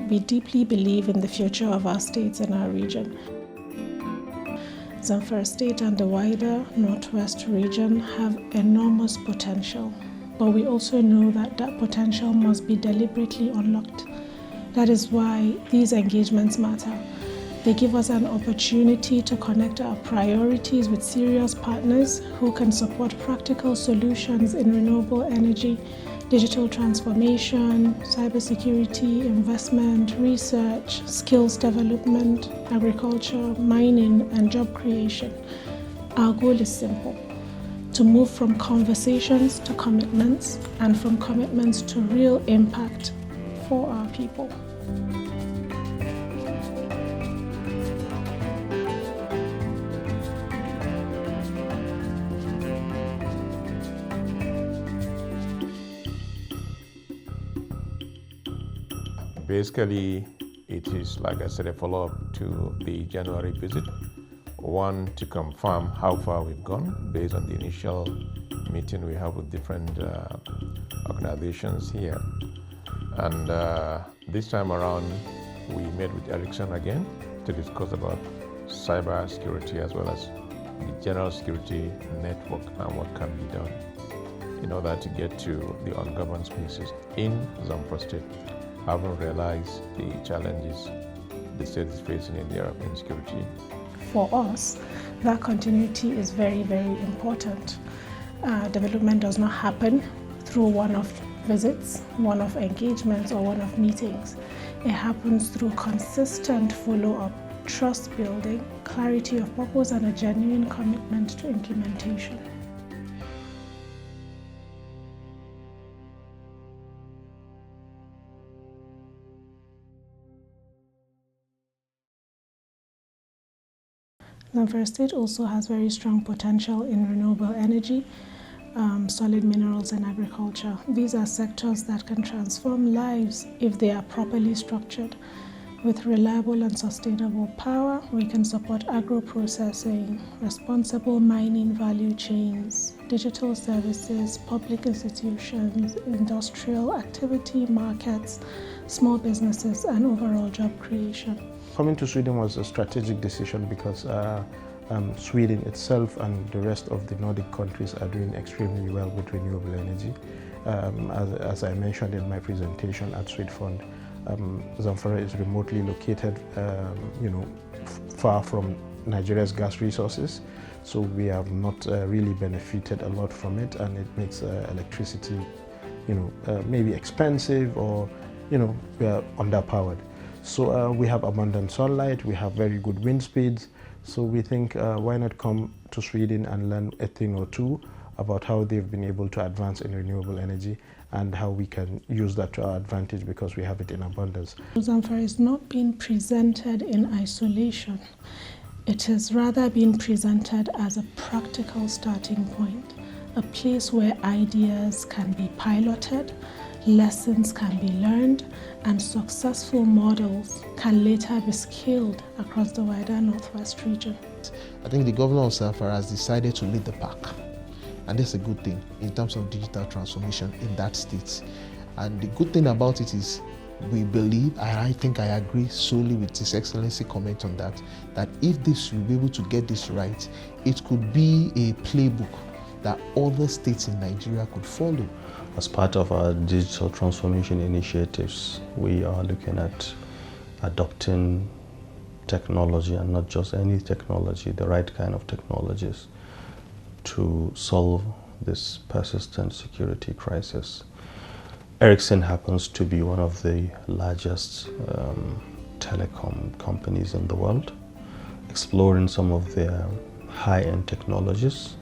we deeply believe in the future of our states and our region. Zamfara State and the wider Northwest region have enormous potential, but we also know that that potential must be deliberately unlocked. That is why these engagements matter. They give us an opportunity to connect our priorities with serious partners who can support practical solutions in renewable energy, digital transformation, cybersecurity, investment, research, skills development, agriculture, mining, and job creation. Our goal is simple: to move from conversations to commitments, and from commitments to real impact for our people. Basically, it is, like I said, a follow-up to the January visit. One, to confirm how far we've gone based on the initial meeting we have with different organizations here. And this time around, we met with Ericsson again to discuss about cyber security as well as the general security network and what can be done in order to get to the ungoverned spaces in Zamfara State, having realized the challenges the state is facing in the area of insecurity. For us, that continuity is very, very important. Development does not happen through one-off visits, one-off engagements, or one-off meetings. It happens through consistent follow-up, trust building, clarity of purpose, and a genuine commitment to implementation. Zamfara State also has very strong potential in renewable energy, solid minerals, and agriculture. These are sectors that can transform lives if they are properly structured. With reliable and sustainable power, we can support agro-processing, responsible mining value chains, digital services, public institutions, industrial activity, markets, small businesses, and overall job creation. Coming to Sweden was a strategic decision because Sweden itself and the rest of the Nordic countries are doing extremely well with renewable energy. As I mentioned in my presentation at Swedfund, Zamfara is remotely located, far from Nigeria's gas resources, so we have not really benefited a lot from it, and it makes electricity, maybe expensive, or we are underpowered. So we have abundant sunlight, we have very good wind speeds, so we think why not come to Sweden and learn a thing or two about how they've been able to advance in renewable energy and how we can use that to our advantage because we have it in abundance. Zamfara is not being presented in isolation. It has rather been presented as a practical starting point, a place where ideas can be piloted, lessons can be learned, and successful models can later be scaled across the wider Northwest region. I think the governor of Zamfara has decided to lead the pack, and that's a good thing in terms of digital transformation in that state. And the good thing about it is we believe, and I think I agree solely with His Excellency comment on that if this will be able to get this right, it could be a playbook that other states in Nigeria could follow. As part of our digital transformation initiatives, we are looking at adopting technology, and not just any technology, the right kind of technologies to solve this persistent security crisis. Ericsson happens to be one of the largest telecom companies in the world, exploring some of their high-end technologies.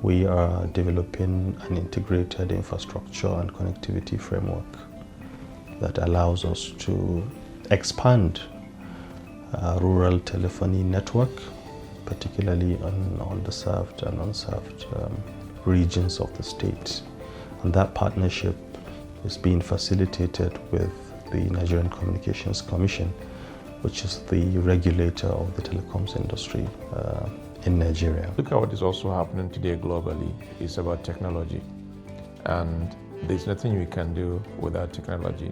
We are developing an integrated infrastructure and connectivity framework that allows us to expand rural telephony network, particularly on underserved and unserved regions of the state. And that partnership is being facilitated with the Nigerian Communications Commission, which is the regulator of the telecoms industry in Nigeria. Look at what is also happening today globally. It's about technology, and there's nothing we can do without technology.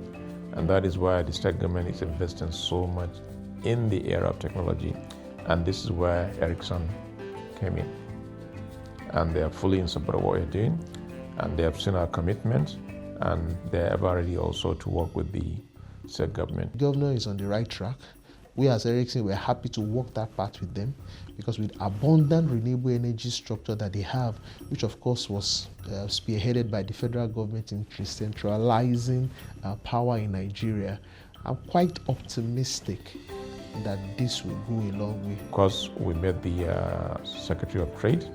And that is why the state government is investing so much in the area of technology. And this is where Ericsson came in. And they are fully in support of what we're doing. And they have seen our commitment. And they're ever ready also to work with the state government. The governor is on the right track. We as Ericsson, we're happy to walk that path with them, because with abundant renewable energy structure that they have, which of course was spearheaded by the federal government in decentralizing power in Nigeria, I'm quite optimistic that this will go a long way. Of course, we met the Secretary of Trade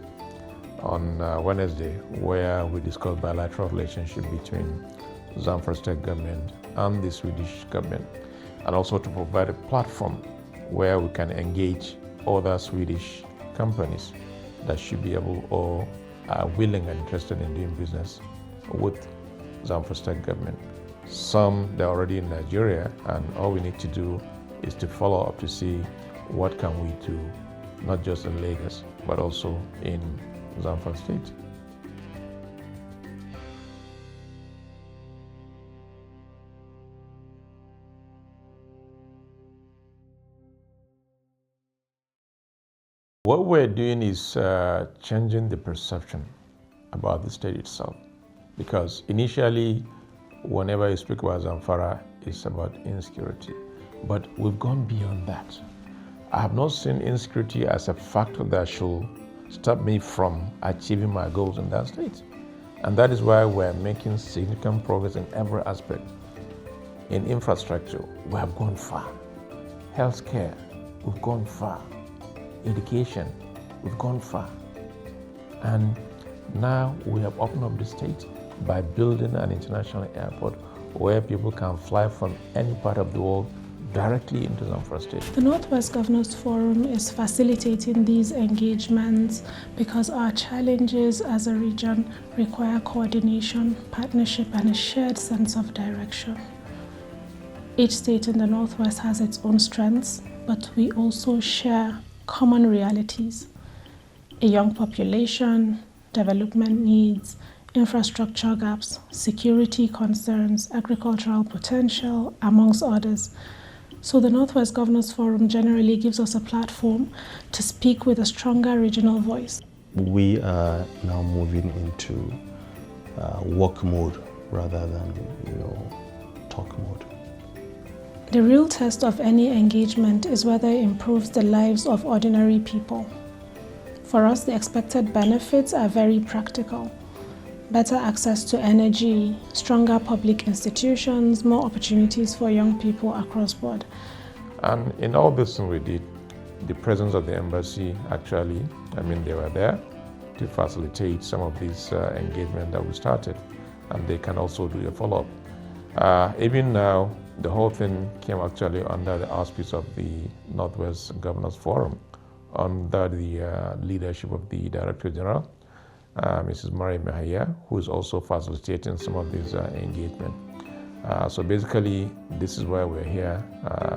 on Wednesday, where we discussed bilateral relationship between Zamfara State Government and the Swedish government, and also to provide a platform where we can engage other Swedish companies that should be able or are willing and interested in doing business with Zamfara State Government. Some, they're already in Nigeria, and all we need to do is to follow up to see what can we do, not just in Lagos, but also in Zamfara State. What we're doing is changing the perception about the state itself. Because initially, whenever you speak about Zamfara, it's about insecurity. But we've gone beyond that. I have not seen insecurity as a factor that should stop me from achieving my goals in that state. And that is why we're making significant progress in every aspect. In infrastructure, we have gone far. Healthcare, we've gone far. Education, we've gone far. And now we have opened up the state by building an international airport where people can fly from any part of the world directly into Zamfara State. The Northwest Governors Forum is facilitating these engagements because our challenges as a region require coordination, partnership, and a shared sense of direction. Each state in the Northwest has its own strengths, but we also share common realities: a young population, development needs, infrastructure gaps, security concerns, agricultural potential, amongst others. So the Northwest Governors Forum generally gives us a platform to speak with a stronger regional voice. We are now moving into work mode rather than talk mode. The real test of any engagement is whether it improves the lives of ordinary people. For us, the expected benefits are very practical. Better access to energy, stronger public institutions, more opportunities for young people across board. And in all this thing we did, the presence of the embassy actually, they were there to facilitate some of these engagement that we started, and they can also do a follow-up. Even now, the whole thing came actually under the auspice of the Northwest Governors Forum, under the leadership of the Director General, Mrs. Mary Mahaya, who is also facilitating some of these engagement. So basically, this is why we're here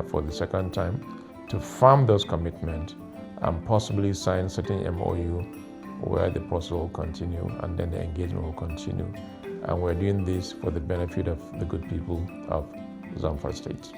for the second time, to farm those commitments and possibly sign certain MOU where the process will continue and then the engagement will continue. And we're doing this for the benefit of the good people of Zamfara State.